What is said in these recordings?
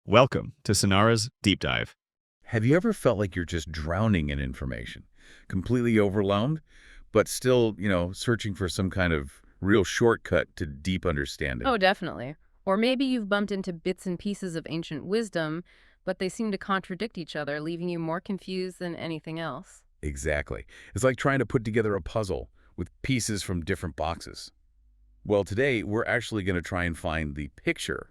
Welcome to Sonara's Deep Dive. Have you ever felt like you're just drowning in information, completely overwhelmed, but still, searching for some kind of real shortcut to deep understanding? Oh, definitely. Or maybe you've bumped into bits and pieces of ancient wisdom, but they seem to contradict each other, leaving you more confused than anything else. Exactly. It's like trying to put together a puzzle with pieces from different boxes. Well, today we're actually going to try and find the picture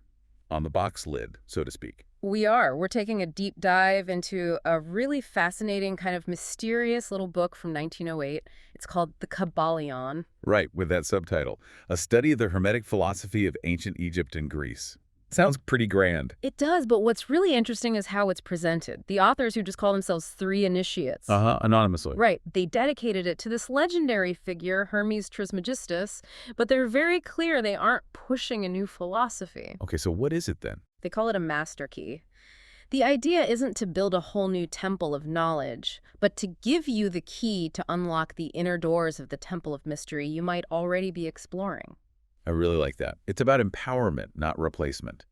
on the box lid, so to speak. We are. We're taking a deep dive into a really fascinating, kind of mysterious little book from 1908. It's called the Kybalion. Right, with that subtitle, A Study of the Hermetic Philosophy of Ancient Egypt and Greece. Sounds pretty grand. It does, but what's really interesting is how it's presented. The authors, who just call themselves three initiates. Anonymously. Right. They dedicated it to this legendary figure, Hermes Trismegistus, but they're very clear they aren't pushing a new philosophy. Okay, so what is it then? They call it a master key. The idea isn't to build a whole new temple of knowledge, but to give you the key to unlock the inner doors of the temple of mystery you might already be exploring. I really like that. It's about empowerment, not replacement.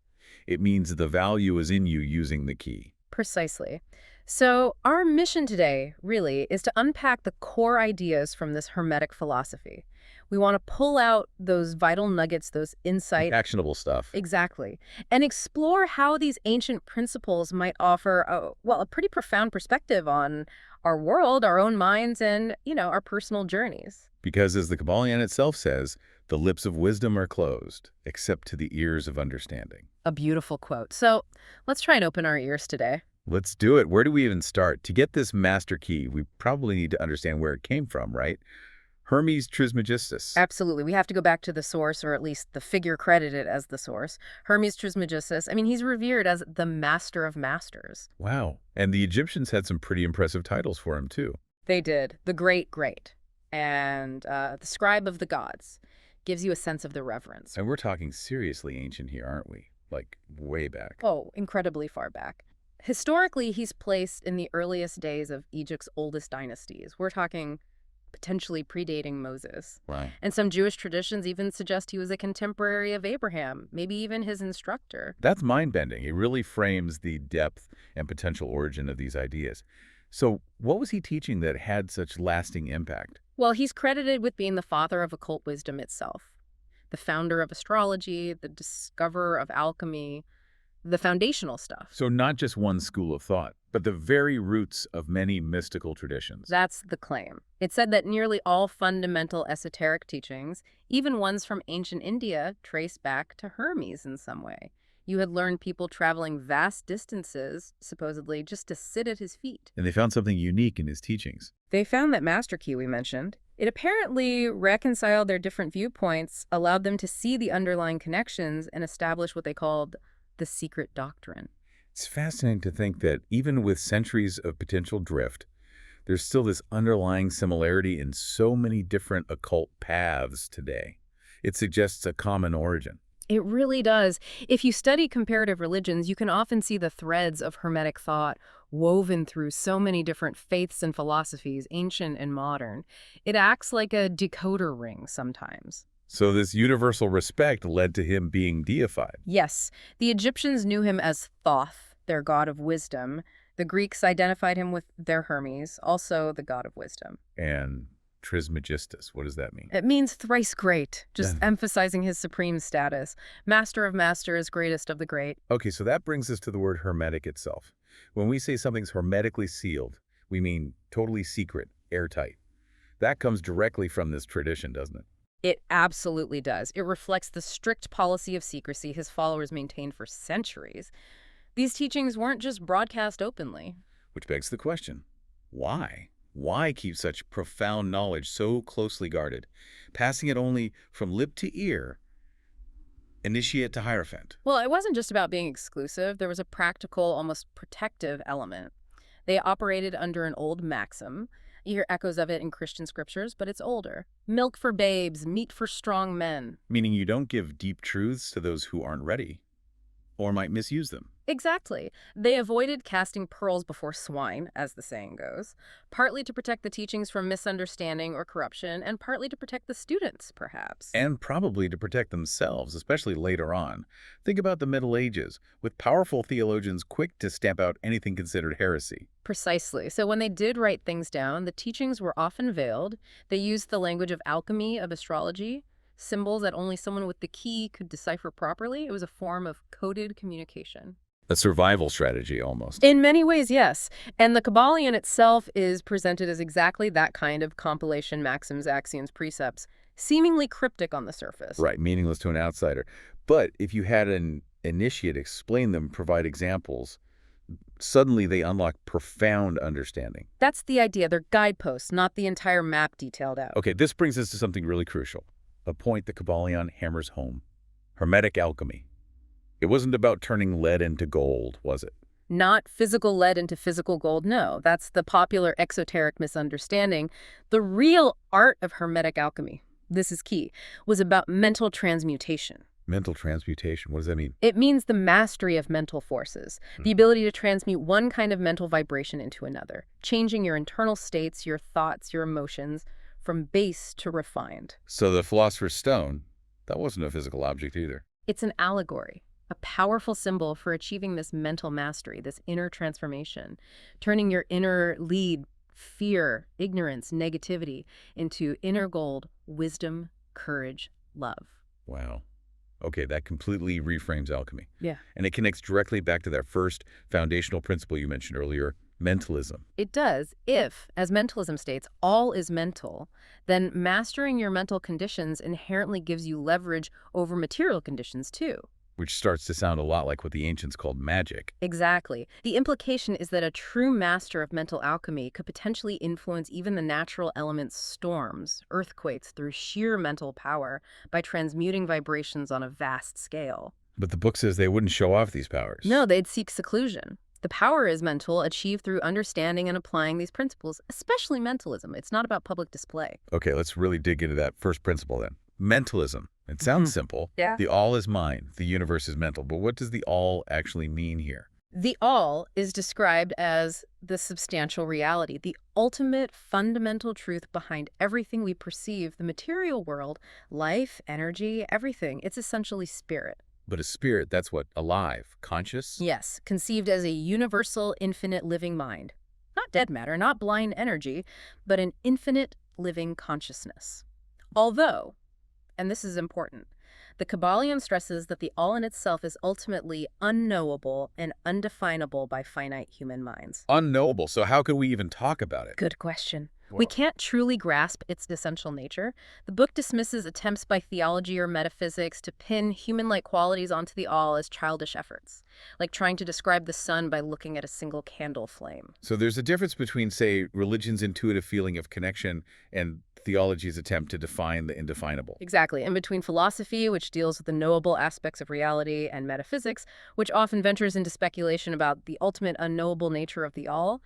It means the value is in you using the key. Precisely. So our mission today, really, is to unpack the core ideas from this Hermetic philosophy. We want to pull out those vital nuggets, those insights. Actionable stuff. Exactly. And explore how these ancient principles might offer a pretty profound perspective on our world, our own minds, and, our personal journeys. Because as the Kybalion itself says, the lips of wisdom are closed, except to the ears of understanding. A beautiful quote. So let's try and open our ears today. Let's do it. Where do we even start? To get this master key, we probably need to understand where it came from, right? Hermes Trismegistus. Absolutely. We have to go back to the source, or at least the figure credited as the source. Hermes Trismegistus. He's revered as the master of masters. Wow. And the Egyptians had some pretty impressive titles for him, too. They did. The Great. And the scribe of the gods. Gives you a sense of the reverence. And we're talking seriously ancient here, aren't we? Like, way back. Oh, incredibly far back. Historically, he's placed in the earliest days of Egypt's oldest dynasties. We're talking potentially predating Moses. Right. And some Jewish traditions even suggest he was a contemporary of Abraham, maybe even his instructor. That's mind-bending. It really frames the depth and potential origin of these ideas. So what was he teaching that had such lasting impact? Well, he's credited with being the father of occult wisdom itself, the founder of astrology, the discoverer of alchemy, the foundational stuff. So not just one school of thought, but the very roots of many mystical traditions. That's the claim. It said that nearly all fundamental esoteric teachings, even ones from ancient India, trace back to Hermes in some way. You had learned people traveling vast distances, supposedly, just to sit at his feet. And they found something unique in his teachings. They found that master key we mentioned. It apparently reconciled their different viewpoints, allowed them to see the underlying connections, and establish what they called the secret doctrine. It's fascinating to think that even with centuries of potential drift, there's still this underlying similarity in so many different occult paths today. It suggests a common origin. It really does. If you study comparative religions, you can often see the threads of Hermetic thought woven through so many different faiths and philosophies, ancient and modern. It acts like a decoder ring sometimes. So this universal respect led to him being deified. Yes, the Egyptians knew him as Thoth, their god of wisdom. The Greeks identified him with their Hermes, also the god of wisdom. And Trismegistus, what does that mean? It means thrice great, just Yeah. emphasizing his supreme status. Master of masters, greatest of the great. Okay, so that brings us to the word hermetic itself. When we say something's hermetically sealed, we mean totally secret, airtight. That comes directly from this tradition, doesn't it? It absolutely does. It reflects the strict policy of secrecy his followers maintained for centuries. These teachings weren't just broadcast openly. Which begs the question, why? Why keep such profound knowledge so closely guarded, passing it only from lip to ear, initiate to hierophant? Well, it wasn't just about being exclusive. There was a practical, almost protective element. They operated under an old maxim. You hear echoes of it in Christian scriptures, but it's older. Milk for babes, meat for strong men. Meaning you don't give deep truths to those who aren't ready or might misuse them. Exactly. They avoided casting pearls before swine, as the saying goes, partly to protect the teachings from misunderstanding or corruption, and partly to protect the students, perhaps. And probably to protect themselves, especially later on. Think about the Middle Ages, with powerful theologians quick to stamp out anything considered heresy. Precisely. So when they did write things down, the teachings were often veiled. They used the language of alchemy, of astrology, symbols that only someone with the key could decipher properly. It was a form of coded communication. A survival strategy, almost. In many ways, yes. And the Kybalion itself is presented as exactly that kind of compilation, maxims, axioms, precepts, seemingly cryptic on the surface. Right, meaningless to an outsider. But if you had an initiate explain them, provide examples, suddenly they unlock profound understanding. That's the idea. They're guideposts, not the entire map detailed out. Okay, this brings us to something really crucial, a point the Kybalion hammers home. Hermetic alchemy. It wasn't about turning lead into gold, was it? Not physical lead into physical gold, no. That's the popular exoteric misunderstanding. The real art of Hermetic alchemy, this is key, was about mental transmutation. Mental transmutation, what does that mean? It means the mastery of mental forces, the ability to transmute one kind of mental vibration into another, changing your internal states, your thoughts, your emotions, from base to refined. So the Philosopher's Stone, that wasn't a physical object either. It's an allegory, a powerful symbol for achieving this mental mastery, this inner transformation, turning your inner lead, fear, ignorance, negativity, into inner gold, wisdom, courage, love. Wow. Okay, that completely reframes alchemy. Yeah. And it connects directly back to that first foundational principle you mentioned earlier, mentalism. It does. If, as mentalism states, all is mental, then mastering your mental conditions inherently gives you leverage over material conditions too. Which starts to sound a lot like what the ancients called magic. Exactly. The implication is that a true master of mental alchemy could potentially influence even the natural elements, storms, earthquakes, through sheer mental power by transmuting vibrations on a vast scale. But the book says they wouldn't show off these powers. No, they'd seek seclusion. The power is mental, achieved through understanding and applying these principles, especially mentalism. It's not about public display. Okay, let's really dig into that first principle then. Mentalism. It sounds simple. Yeah. The all is mind. The universe is mental. But what does the all actually mean here? The all is described as the substantial reality, the ultimate fundamental truth behind everything we perceive, the material world, life, energy, everything. It's essentially spirit. But a spirit, that's what? Alive? Conscious? Yes, conceived as a universal, infinite living mind. Not dead matter, not blind energy, but an infinite living consciousness. Although, and this is important, the Kybalion stresses that the all in itself is ultimately unknowable and undefinable by finite human minds. Unknowable. So how could we even talk about it? Good question. We can't truly grasp its essential nature. The book dismisses attempts by theology or metaphysics to pin human-like qualities onto the all as childish efforts, like trying to describe the sun by looking at a single candle flame. So there's a difference between, say, religion's intuitive feeling of connection and theology's attempt to define the indefinable. Exactly. And between philosophy, which deals with the knowable aspects of reality, and metaphysics, which often ventures into speculation about the ultimate unknowable nature of the all,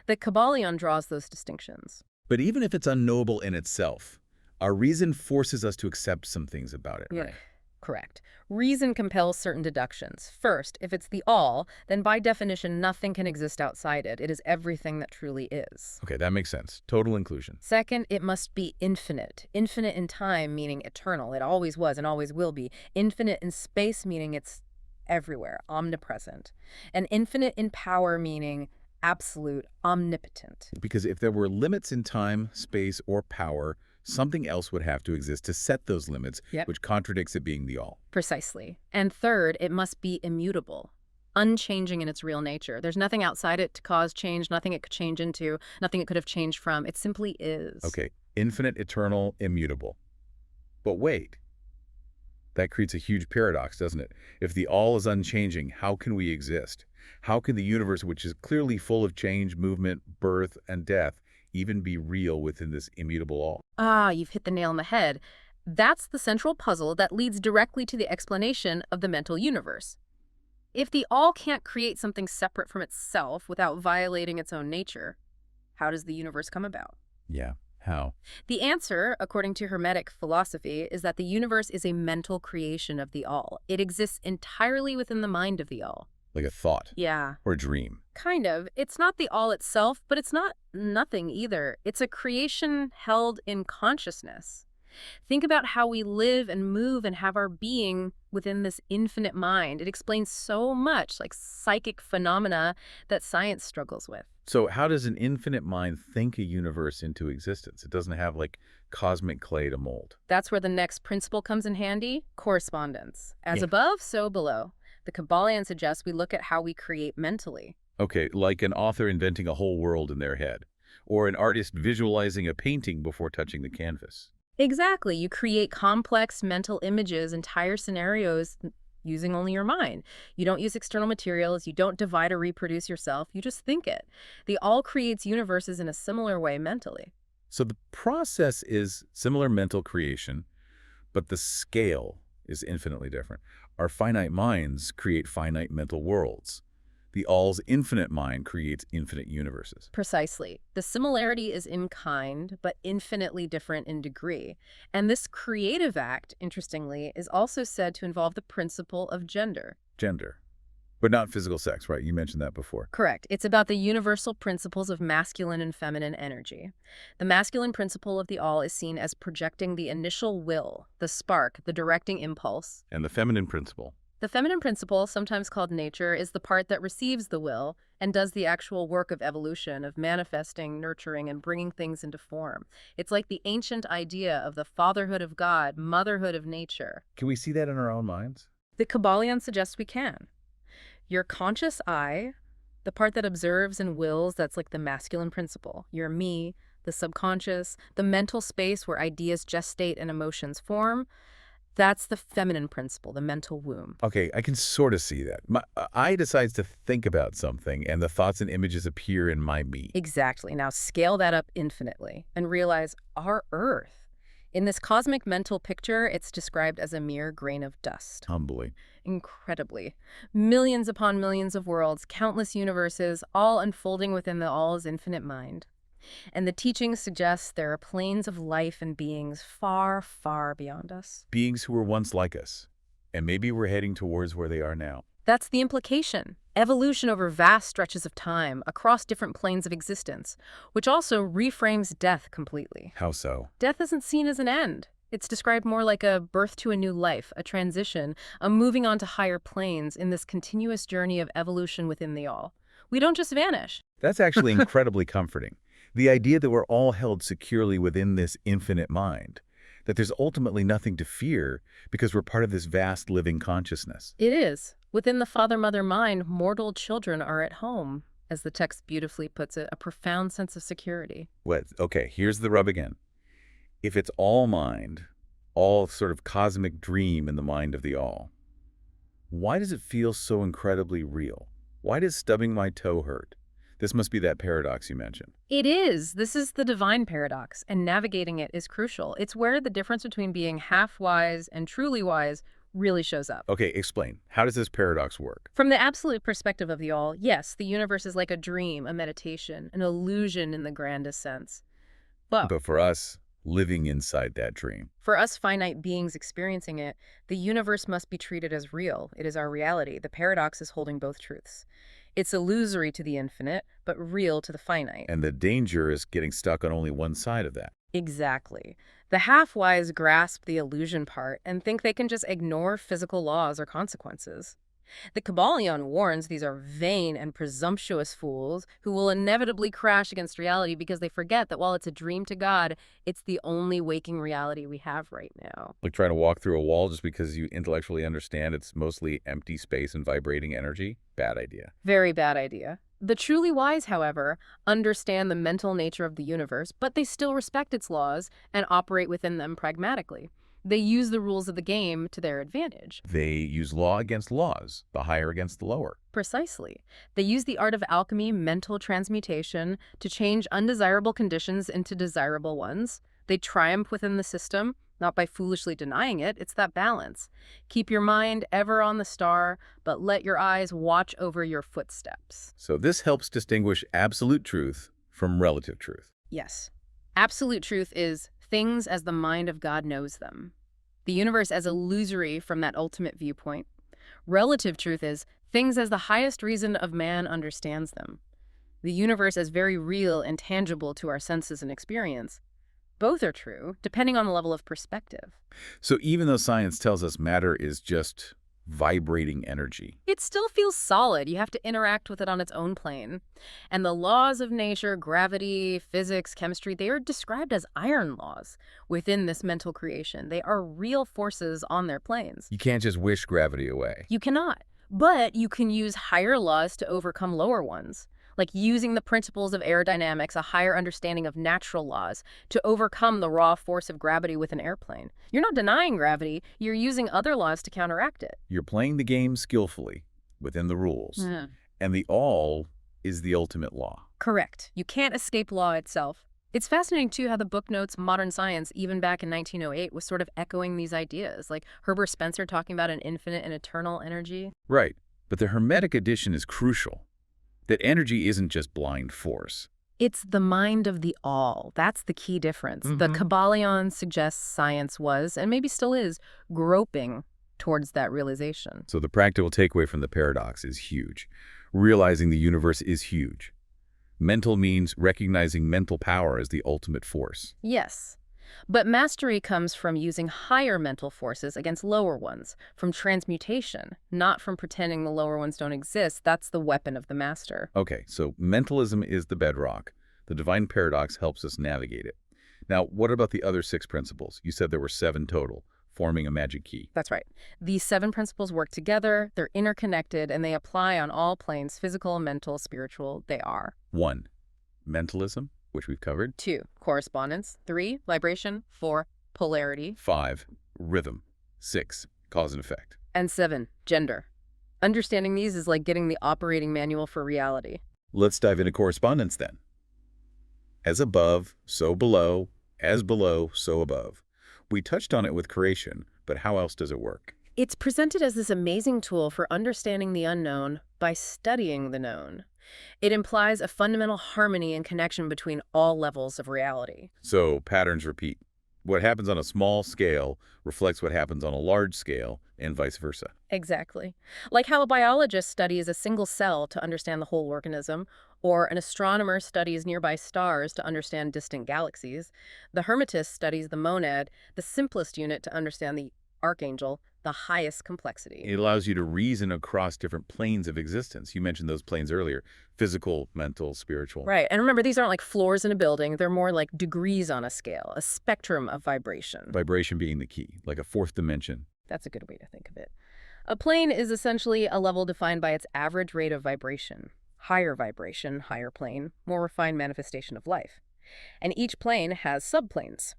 the Kybalion draws those distinctions. But even if it's unknowable in itself, our reason forces us to accept some things about it, right? Correct. Reason compels certain deductions. First, if it's the all, then by definition, nothing can exist outside it. It is everything that truly is. Okay, that makes sense. Total inclusion. Second, it must be infinite. Infinite in time, meaning eternal. It always was and always will be. Infinite in space, meaning it's everywhere, omnipresent. And infinite in power, meaning absolute, omnipotent. Because if there were limits in time, space, or power, something else would have to exist to set those limits, which contradicts it being the all. Precisely. And third, it must be immutable, unchanging in its real nature. There's nothing outside it to cause change, nothing it could change into, nothing it could have changed from. It simply is. Okay, infinite, eternal, immutable. But wait. That creates a huge paradox, doesn't it? If the all is unchanging, how can we exist? How can the universe, which is clearly full of change, movement, birth, and death, even be real within this immutable all? Ah, you've hit the nail on the head. That's the central puzzle that leads directly to the explanation of the mental universe. If the all can't create something separate from itself without violating its own nature, how does the universe come about? Yeah, how? The answer, according to Hermetic philosophy, is that the universe is a mental creation of the all. It exists entirely within the mind of the all. like a thought Yeah. or a dream. Kind of. It's not the all itself, but it's not nothing either. It's a creation held in consciousness. Think about how we live and move and have our being within this infinite mind. It explains so much, like psychic phenomena that science struggles with. So how does an infinite mind think a universe into existence? It doesn't have like cosmic clay to mold. That's where the next principle comes in handy, correspondence. As Yeah. above, so below. The Kybalion suggests we look at how we create mentally. Okay, like an author inventing a whole world in their head, or an artist visualizing a painting before touching the canvas. Exactly. You create complex mental images, entire scenarios using only your mind. You don't use external materials. You don't divide or reproduce yourself. You just think it. The all creates universes in a similar way mentally. So the process is similar mental creation, but the scale is infinitely different. Our finite minds create finite mental worlds. The all's infinite mind creates infinite universes. Precisely. The similarity is in kind, but infinitely different in degree. And this creative act, interestingly, is also said to involve the principle of gender. Gender. But not physical sex, right? You mentioned that before. Correct. It's about the universal principles of masculine and feminine energy. The masculine principle of the all is seen as projecting the initial will, the spark, the directing impulse. And the feminine principle. The feminine principle, sometimes called nature, is the part that receives the will and does the actual work of evolution, of manifesting, nurturing, and bringing things into form. It's like the ancient idea of the fatherhood of God, motherhood of nature. Can we see that in our own minds? The Kybalion suggests we can. Your conscious I, the part that observes and wills, that's like the masculine principle. Your me, the subconscious, the mental space where ideas gestate and emotions form, that's the feminine principle, the mental womb. Okay, I can sort of see that. My I decides to think about something, and the thoughts and images appear in my me. Exactly. Now scale that up infinitely and realize our Earth. In this cosmic mental picture, it's described as a mere grain of dust. Humbly. Incredibly. Millions upon millions of worlds, countless universes, all unfolding within the all's infinite mind. And the teachings suggest there are planes of life and beings far, far beyond us. Beings who were once like us, and maybe we're heading towards where they are now. That's the implication. Evolution over vast stretches of time, across different planes of existence, which also reframes death completely. How so? Death isn't seen as an end. It's described more like a birth to a new life, a transition, a moving on to higher planes in this continuous journey of evolution within the all. We don't just vanish. That's actually incredibly comforting. The idea that we're all held securely within this infinite mind, that there's ultimately nothing to fear because we're part of this vast living consciousness. It is. Within the father-mother mind, mortal children are at home, as the text beautifully puts it, a profound sense of security. Okay, here's the rub again. If it's all mind, all sort of cosmic dream in the mind of the all, why does it feel so incredibly real? Why does stubbing my toe hurt? This must be that paradox you mentioned. It is. This is the divine paradox, and navigating it is crucial. It's where the difference between being half-wise and truly wise really shows up. Okay, explain. How does this paradox work? From the absolute perspective of the all, yes, the universe is like a dream, a meditation, an illusion in the grandest sense. But for us, living inside that dream. For us finite beings experiencing it, the universe must be treated as real. It is our reality. The paradox is holding both truths. It's illusory to the infinite, but real to the finite. And the danger is getting stuck on only one side of that. Exactly. The half-wise grasp the illusion part and think they can just ignore physical laws or consequences. The Kybalion warns these are vain and presumptuous fools who will inevitably crash against reality because they forget that while it's a dream to God, it's the only waking reality we have right now. Like trying to walk through a wall just because you intellectually understand it's mostly empty space and vibrating energy? Bad idea. Very bad idea. The truly wise, however, understand the mental nature of the universe, but they still respect its laws and operate within them pragmatically. They use the rules of the game to their advantage. They use law against laws, the higher against the lower. Precisely. They use the art of alchemy, mental transmutation, to change undesirable conditions into desirable ones. They triumph within the system, not by foolishly denying it. It's that balance. Keep your mind ever on the star, but let your eyes watch over your footsteps. So this helps distinguish absolute truth from relative truth. Yes. Absolute truth is things as the mind of God knows them. The universe as illusory from that ultimate viewpoint. Relative truth is Things as the highest reason of man understands them. The universe as very real and tangible to our senses and experience. Both are true, depending on the level of perspective. So even though science tells us matter is just vibrating energy, It still feels solid. You have to interact with it on its own plane. And the laws of nature, gravity, physics, chemistry, they are described as iron laws within this mental creation. They are real forces on their planes. you can't just wish gravity away. You cannot. But you can use higher laws to overcome lower ones, like using the principles of aerodynamics, a higher understanding of natural laws, to overcome the raw force of gravity with an airplane. You're not denying gravity, you're using other laws to counteract it. You're playing the game skillfully within the rules. And the all is the ultimate law. Correct. You can't escape law itself. It's fascinating, too, how the book notes modern science, even back in 1908, was sort of echoing these ideas, like Herbert Spencer talking about an infinite and eternal energy. Right. But the Hermetic edition is crucial. That energy isn't just blind force. It's the mind of the all. That's the key difference. The Kybalion suggests science was, and maybe still is, groping towards that realization. So the practical takeaway from the paradox is huge. Realizing the universe is huge. Mental means recognizing mental power as the ultimate force. Yes. But mastery comes from using higher mental forces against lower ones, from transmutation, not from pretending the lower ones don't exist. That's the weapon of the master. Okay, so mentalism is the bedrock. The divine paradox helps us navigate it. Now, what about the other 6 principles? You said there were 7 total, forming a magic key. That's right. These 7 principles work together, they're interconnected, and they apply on all planes, physical, mental, spiritual. They are. 1. Mentalism, which we've covered. 2. Correspondence. 3. Vibration. 4. Polarity. 5. Rhythm. 6. Cause and effect. And 7. Gender. Understanding these is like getting the operating manual for reality. Let's dive into correspondence then. As above, so below. As below, so above. We touched on it with creation, but how else does it work? It's presented as this amazing tool for understanding the unknown by studying the known. It implies a fundamental harmony and connection between all levels of reality. So patterns repeat. What happens on a small scale reflects what happens on a large scale, and vice versa. Exactly. Like how a biologist studies a single cell to understand the whole organism, or an astronomer studies nearby stars to understand distant galaxies. The Hermetist studies the monad, the simplest unit, to understand the archangel, the highest complexity. It allows you to reason across different planes of existence. You mentioned those planes earlier: physical, mental, spiritual. Right. And remember, these aren't like floors in a building. They're more like degrees on a scale, a spectrum of vibration. Vibration being the key, like a 4th dimension. That's a good way to think of it. A plane is essentially a level defined by its average rate of vibration. Higher vibration, higher plane, more refined manifestation of life. And each plane has subplanes.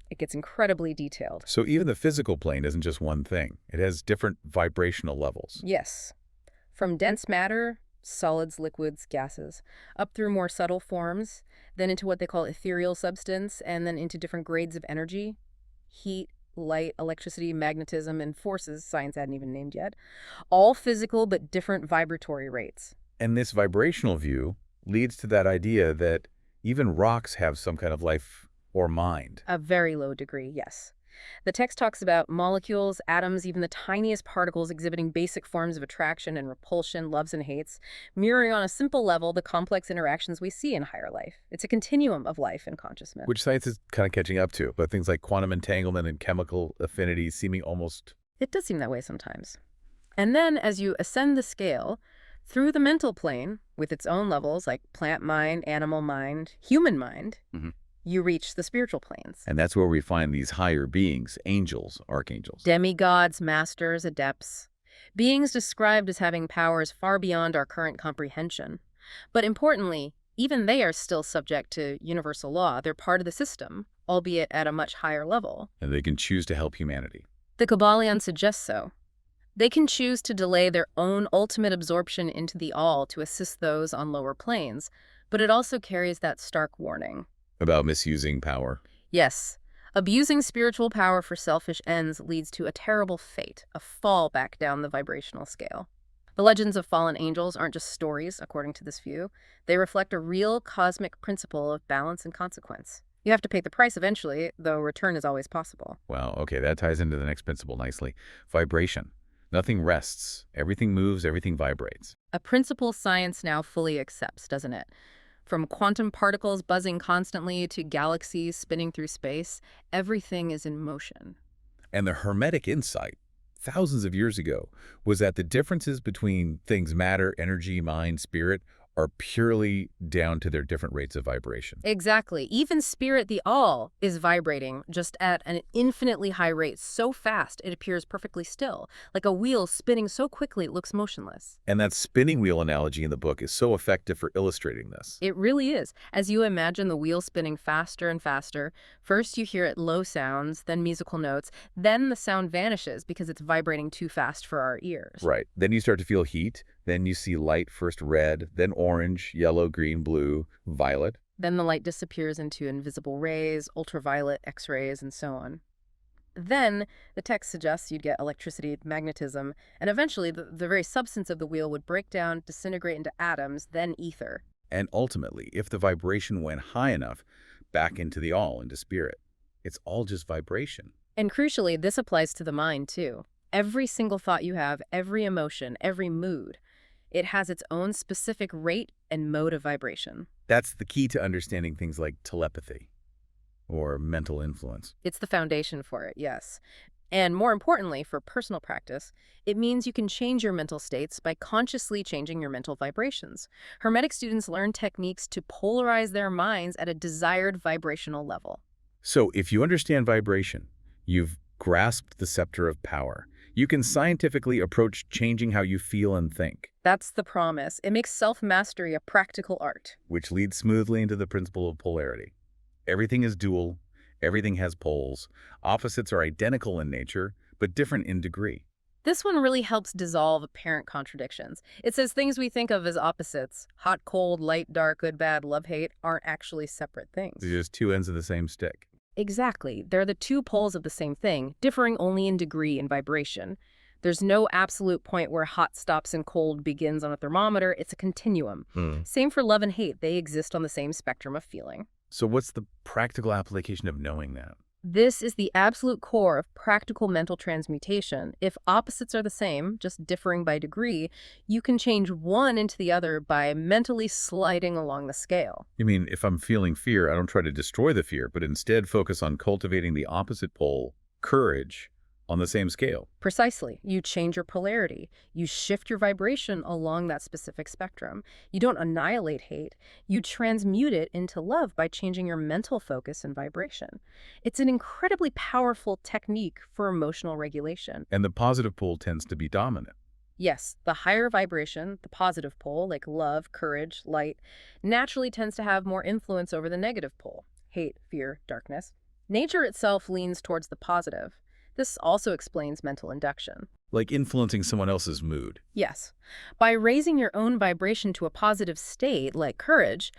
It gets incredibly detailed. So even the physical plane isn't just one thing. It has different vibrational levels. Yes. From dense matter, solids, liquids, gases, up through more subtle forms, then into what they call ethereal substance, and then into different grades of energy, heat, light, electricity, magnetism, and forces science hadn't even named yet. All physical but different vibratory rates. And this vibrational view leads to that idea that even rocks have some kind of life or mind. A very low degree, yes. The text talks about molecules, atoms, even the tiniest particles exhibiting basic forms of attraction and repulsion, loves and hates, mirroring on a simple level the complex interactions we see in higher life. It's a continuum of life and consciousness. Which science is kind of catching up to, but things like quantum entanglement and chemical affinities seeming almost... It does seem that way sometimes. And then as you ascend the scale, through the mental plane, with its own levels like plant mind, animal mind, human mind, you reach the spiritual planes. And that's where we find these higher beings, angels, archangels. Demigods, masters, adepts. Beings described as having powers far beyond our current comprehension. But importantly, even they are still subject to universal law. They're part of the system, albeit at a much higher level. And they can choose to help humanity. The Kybalion suggests so. They can choose to delay their own ultimate absorption into the all to assist those on lower planes, but it also carries that stark warning. About misusing power. Yes. Abusing spiritual power for selfish ends leads to a terrible fate, a fall back down the vibrational scale. The legends of fallen angels aren't just stories, according to this view. They reflect a real cosmic principle of balance and consequence. You have to pay the price eventually, though return is always possible. Wow, okay, that ties into the next principle nicely. Vibration. Nothing rests. Everything moves, everything vibrates. A principle science now fully accepts, doesn't it? From quantum particles buzzing constantly to galaxies spinning through space, everything is in motion. And the Hermetic insight, thousands of years ago, was that the differences between things matter, energy, mind, spirit, are purely down to their different rates of vibration. Exactly. Even spirit, the all, is vibrating just at an infinitely high rate, so fast it appears perfectly still, like a wheel spinning so quickly it looks motionless. And that spinning wheel analogy in the book is so effective for illustrating this. It really is. As you imagine the wheel spinning faster and faster, first you hear it low sounds, then musical notes, then the sound vanishes because it's vibrating too fast for our ears. Right. Then you start to feel heat. Then you see light, first red, then orange, yellow, green, blue, violet. Then the light disappears into invisible rays, ultraviolet, X-rays, and so on. Then the text suggests you'd get electricity, magnetism, and eventually the very substance of the wheel would break down, disintegrate into atoms, then ether. And ultimately, if the vibration went high enough, back into the all, into spirit. It's all just vibration. And crucially, this applies to the mind, too. Every single thought you have, every emotion, every mood, it has its own specific rate and mode of vibration. That's the key to understanding things like telepathy or mental influence. It's the foundation for it, yes. And more importantly, for personal practice, it means you can change your mental states by consciously changing your mental vibrations. Hermetic students learn techniques to polarize their minds at a desired vibrational level. So if you understand vibration, you've grasped the scepter of power. You can scientifically approach changing how you feel and think. That's the promise. It makes self-mastery a practical art. Which leads smoothly into the principle of polarity. Everything is dual. Everything has poles. Opposites are identical in nature, but different in degree. This one really helps dissolve apparent contradictions. It says things we think of as opposites, hot, cold, light, dark, good, bad, love, hate, aren't actually separate things. They're just two ends of the same stick. Exactly. They're the two poles of the same thing, differing only in degree and vibration. There's no absolute point where hot stops and cold begins on a thermometer. It's a continuum. Same for love and hate. They exist on the same spectrum of feeling. So what's the practical application of knowing that? This is the absolute core of practical mental transmutation. If opposites are the same, just differing by degree, you can change one into the other by mentally sliding along the scale. You mean if I'm feeling fear, I don't try to destroy the fear, but instead focus on cultivating the opposite pole, courage, on the same scale? Precisely. You change your polarity. You shift your vibration along that specific spectrum. You don't annihilate hate. You transmute it into love by changing your mental focus and vibration. It's an incredibly powerful technique for emotional regulation. And the positive pole tends to be dominant. Yes, the higher vibration, the positive pole, like love, courage, light, naturally tends to have more influence over the negative pole, hate, fear, darkness. Nature itself leans towards the positive. This also explains mental induction. Like influencing someone else's mood. Yes. By raising your own vibration to a positive state, like courage,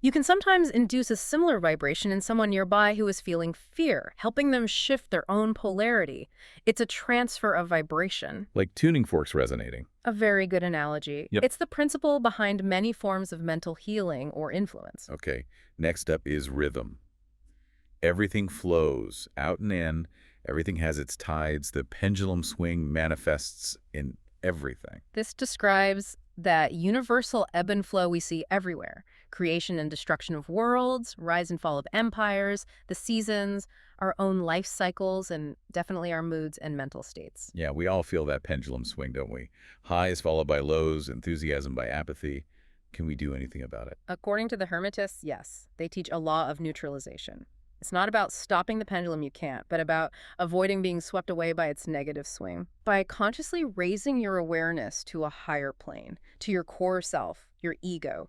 you can sometimes induce a similar vibration in someone nearby who is feeling fear, helping them shift their own polarity. It's a transfer of vibration. Like tuning forks resonating. A very good analogy. Yep. It's the principle behind many forms of mental healing or influence. Okay, next up is rhythm. Everything flows out and in. Everything has its tides. The pendulum swing manifests in everything. This describes that universal ebb and flow we see everywhere. Creation and destruction of worlds, rise and fall of empires, the seasons, our own life cycles, and definitely our moods and mental states. Yeah, we all feel that pendulum swing, don't we? Highs followed by lows, enthusiasm by apathy. Can we do anything about it? According to the Hermetists, yes. They teach a law of neutralization. It's not about stopping the pendulum, you can't, but about avoiding being swept away by its negative swing. By consciously raising your awareness to a higher plane, to your core self, your ego,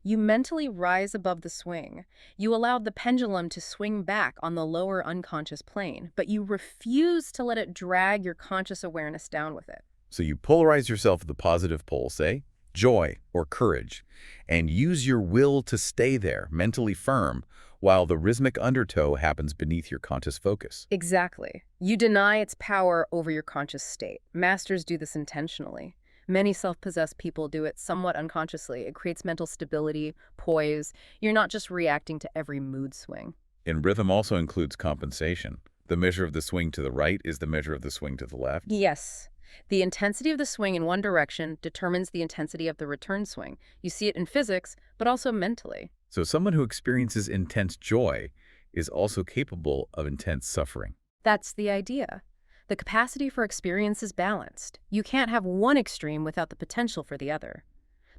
you mentally rise above the swing. You allow the pendulum to swing back on the lower unconscious plane, but you refuse to let it drag your conscious awareness down with it. So you polarize yourself at the positive pole, say, joy or courage, and use your will to stay there, mentally firm, while the rhythmic undertow happens beneath your conscious focus. Exactly. You deny its power over your conscious state. Masters do this intentionally. Many self-possessed people do it somewhat unconsciously. It creates mental stability, poise. You're not just reacting to every mood swing. And rhythm also includes compensation. The measure of the swing to the right is the measure of the swing to the left. Yes. The intensity of the swing in one direction determines the intensity of the return swing. You see it in physics, but also mentally. So someone who experiences intense joy is also capable of intense suffering. That's the idea. The capacity for experience is balanced. You can't have one extreme without the potential for the other.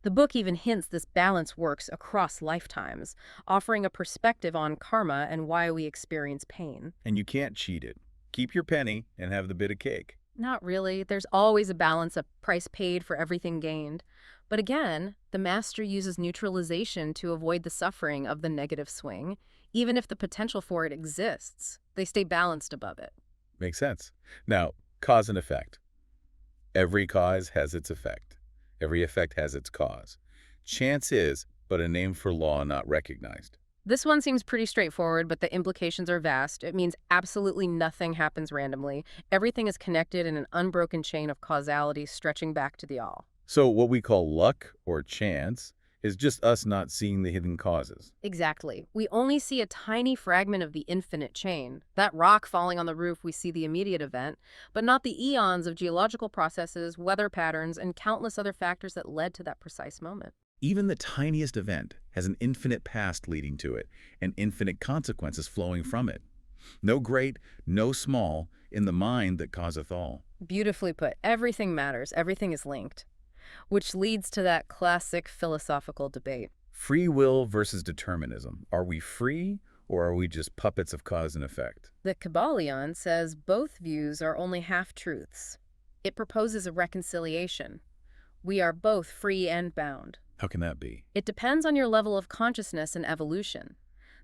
The book even hints this balance works across lifetimes, offering a perspective on karma and why we experience pain. And you can't cheat it. Keep your penny and have the bit of cake. Not really. There's always a balance, a price paid for everything gained. But again, the master uses neutralization to avoid the suffering of the negative swing. Even if the potential for it exists, they stay balanced above it. Makes sense. Now, cause and effect. Every cause has its effect. Every effect has its cause. Chance is but a name for law not recognized. This one seems pretty straightforward, but the implications are vast. It means absolutely nothing happens randomly. Everything is connected in an unbroken chain of causality stretching back to the all. So what we call luck or chance is just us not seeing the hidden causes. Exactly. We only see a tiny fragment of the infinite chain. That rock falling on the roof, we see the immediate event, but not the eons of geological processes, weather patterns, and countless other factors that led to that precise moment. Even the tiniest event has an infinite past leading to it and infinite consequences flowing from it. No great, no small, in the mind that causeth all. Beautifully put. Everything matters. Everything is linked. Which leads to that classic philosophical debate. Free will versus determinism. Are we free or are we just puppets of cause and effect? The Kybalion says both views are only half-truths. It proposes a reconciliation. We are both free and bound. How can that be? It depends on your level of consciousness and evolution.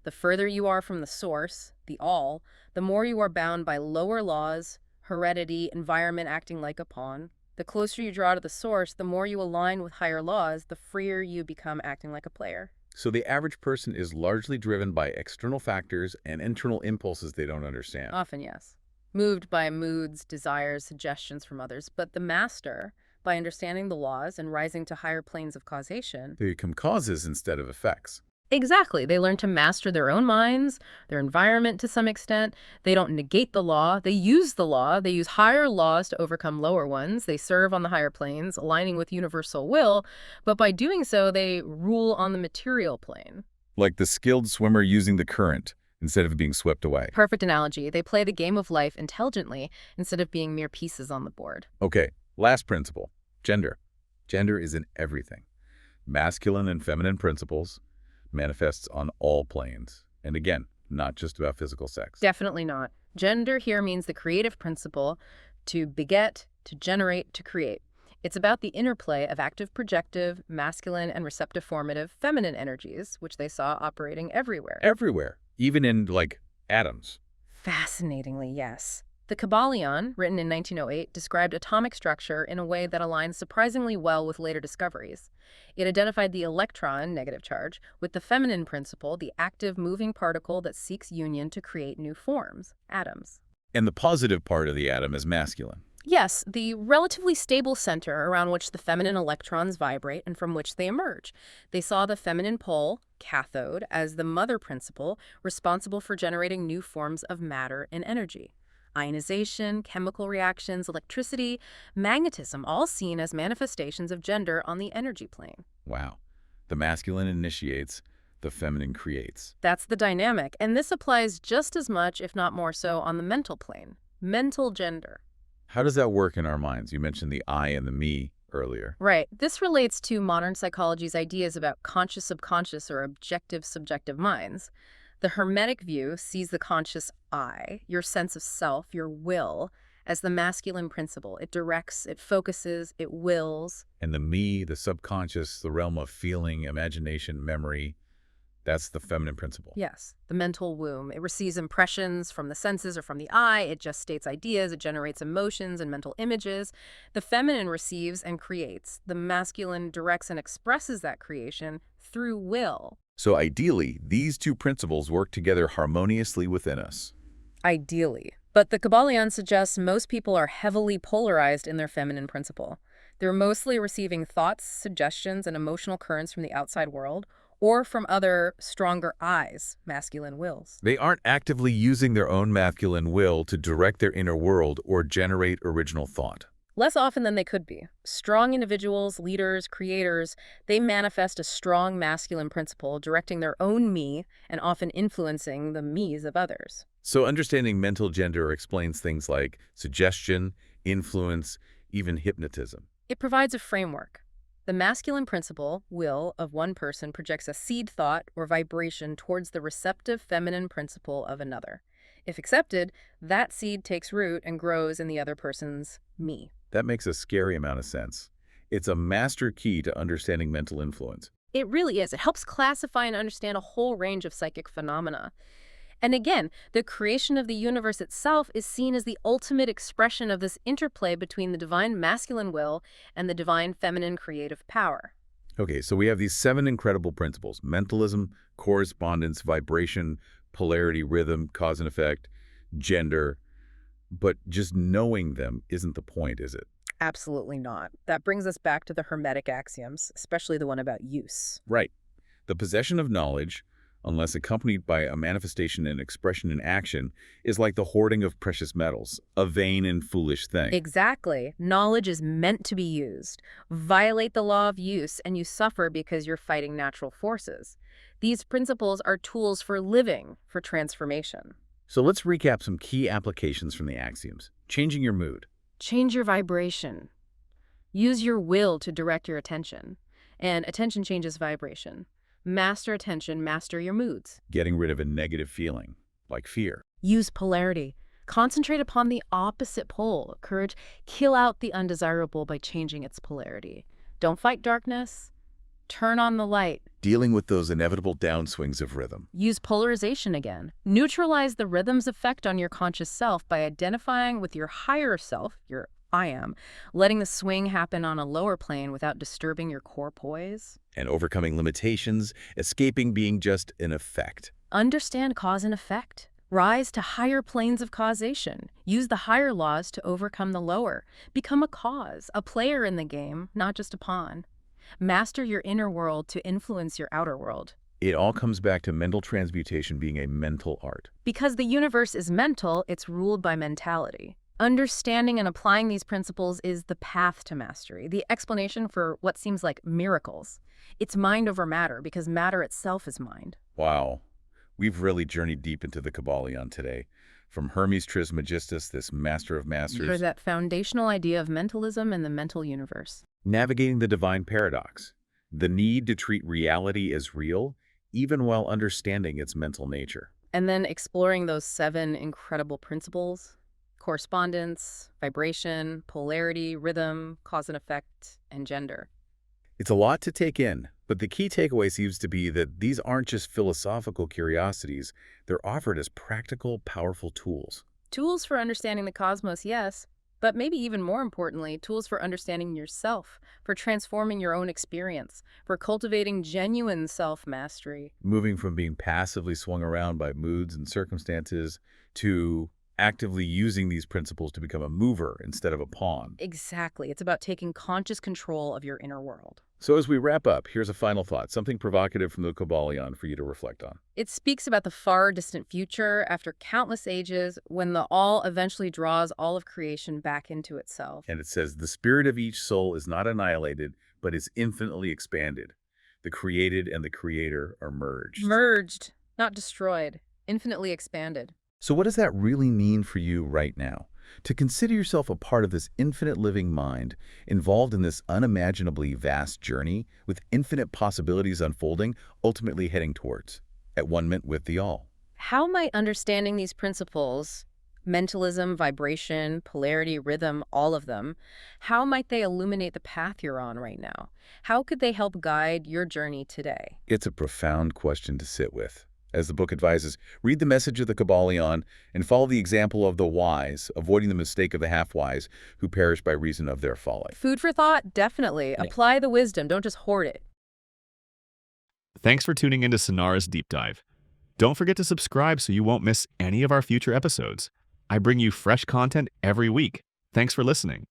The further you are from the source, the all, the more you are bound by lower laws, heredity, environment acting like a pawn. The closer you draw to the source, the more you align with higher laws, the freer you become acting like a player. So the average person is largely driven by external factors and internal impulses they don't understand. Often, yes. Moved by moods, desires, suggestions from others. But the master, by understanding the laws and rising to higher planes of causation. They become causes instead of effects. Exactly. They learn to master their own minds, their environment to some extent. They don't negate the law. They use the law. They use higher laws to overcome lower ones. They serve on the higher planes, aligning with universal will. But by doing so, they rule on the material plane. Like the skilled swimmer using the current instead of being swept away. Perfect analogy. They play the game of life intelligently instead of being mere pieces on the board. Okay, last principle. Gender. Gender is in everything. Masculine and feminine principles manifests on all planes. And again, not just about physical sex. Definitely not. Gender here means the creative principle to beget, to generate, to create. It's about the interplay of active projective, masculine, and receptive formative feminine energies, which they saw operating everywhere. Everywhere. Even in, like, atoms. Fascinatingly, yes. The Kybalion, written in 1908, described atomic structure in a way that aligns surprisingly well with later discoveries. It identified the electron, negative charge, with the feminine principle, the active moving particle that seeks union to create new forms, atoms. And the positive part of the atom is masculine. Yes, the relatively stable center around which the feminine electrons vibrate and from which they emerge. They saw the feminine pole, cathode, as the mother principle, responsible for generating new forms of matter and energy. Ionization, chemical reactions, electricity, magnetism, all seen as manifestations of gender on the energy plane. Wow. The masculine initiates, the feminine creates. That's the dynamic, and this applies just as much, if not more so, on the mental plane. Mental gender. How does that work in our minds? You mentioned the I and the me earlier. Right. This relates to modern psychology's ideas about conscious-subconscious or objective-subjective minds. The Hermetic view sees the conscious I, your sense of self, your will, as the masculine principle. It directs, it focuses, it wills. And the me, the subconscious, the realm of feeling, imagination, memory, that's the feminine principle. Yes, the mental womb. It receives impressions from the senses or from the eye. It gestates ideas. It generates emotions and mental images. The feminine receives and creates. The masculine directs and expresses that creation through will. So ideally, these two principles work together harmoniously within us. Ideally. But the Kybalion suggests most people are heavily polarized in their feminine principle. They're mostly receiving thoughts, suggestions, and emotional currents from the outside world, or from other, stronger I's, masculine wills. They aren't actively using their own masculine will to direct their inner world or generate original thought. Less often than they could be. Strong individuals, leaders, creators, they manifest a strong masculine principle directing their own me and often influencing the me's of others. So understanding mental gender explains things like suggestion, influence, even hypnotism. It provides a framework. The masculine principle, will, of one person projects a seed thought or vibration towards the receptive feminine principle of another. If accepted, that seed takes root and grows in the other person's me. That makes a scary amount of sense. It's a master key to understanding mental influence. It really is. It helps classify and understand a whole range of psychic phenomena. And again, the creation of the universe itself is seen as the ultimate expression of this interplay between the divine masculine will and the divine feminine creative power. Okay, so we have these 7 incredible principles: mentalism, correspondence, vibration, polarity, rhythm, cause and effect, gender. But just knowing them isn't the point, is it? Absolutely not. That brings us back to the Hermetic axioms, especially the one about use. Right. The possession of knowledge, unless accompanied by a manifestation and expression in action, is like the hoarding of precious metals, a vain and foolish thing. Exactly. Knowledge is meant to be used. Violate the law of use, and you suffer because you're fighting natural forces. These principles are tools for living, for transformation. So let's recap some key applications from the axioms. Changing your mood. Change your vibration. Use your will to direct your attention. And attention changes vibration. Master attention, master your moods. Getting rid of a negative feeling, like fear. Use polarity. Concentrate upon the opposite pole. Courage, kill out the undesirable by changing its polarity. Don't fight darkness. Turn on the light. Dealing with those inevitable downswings of rhythm. Use polarization again. Neutralize the rhythm's effect on your conscious self by identifying with your higher self, your I am, letting the swing happen on a lower plane without disturbing your core poise. And overcoming limitations, escaping being just an effect. Understand cause and effect. Rise to higher planes of causation. Use the higher laws to overcome the lower. Become a cause, a player in the game, not just a pawn. Master your inner world to influence your outer world. It all comes back to mental transmutation being a mental art. Because the universe is mental, it's ruled by mentality. Understanding and applying these principles is the path to mastery, the explanation for what seems like miracles. It's mind over matter because matter itself is mind. Wow. We've really journeyed deep into the Kybalion today. From Hermes Trismegistus, this master of masters, For that foundational idea of mentalism and the mental universe. navigating the divine paradox, the need to treat reality as real, even while understanding its mental nature. And then exploring those 7 incredible principles: correspondence, vibration, polarity, rhythm, cause and effect, and gender. It's a lot to take in, but the key takeaway seems to be that these aren't just philosophical curiosities, they're offered as practical, powerful tools. Tools for understanding the cosmos, yes, but maybe even more importantly, tools for understanding yourself, for transforming your own experience, for cultivating genuine self-mastery. Moving from being passively swung around by moods and circumstances to actively using these principles to become a mover instead of a pawn. Exactly. It's about taking conscious control of your inner world. So as we wrap up, here's a final thought, something provocative from the Kybalion for you to reflect on. It speaks about the far distant future after countless ages when the all eventually draws all of creation back into itself. And it says, the spirit of each soul is not annihilated, but is infinitely expanded. The created and the creator are merged. Merged, not destroyed, infinitely expanded. So what does that really mean for you right now? To consider yourself a part of this infinite living mind, involved in this unimaginably vast journey, with infinite possibilities unfolding, ultimately heading towards, at one with the all. How might understanding these principles, mentalism, vibration, polarity, rhythm, all of them, how might they illuminate the path you're on right now? How could they help guide your journey today? It's a profound question to sit with. As the book advises, read the message of the Kybalion and follow the example of the wise, avoiding the mistake of the half-wise who perish by reason of their folly. Food for thought, definitely. Apply the wisdom, don't just hoard it. Thanks for tuning into Sonara's Deep Dive. Don't forget to subscribe so you won't miss any of our future episodes. I bring you fresh content every week. Thanks for listening.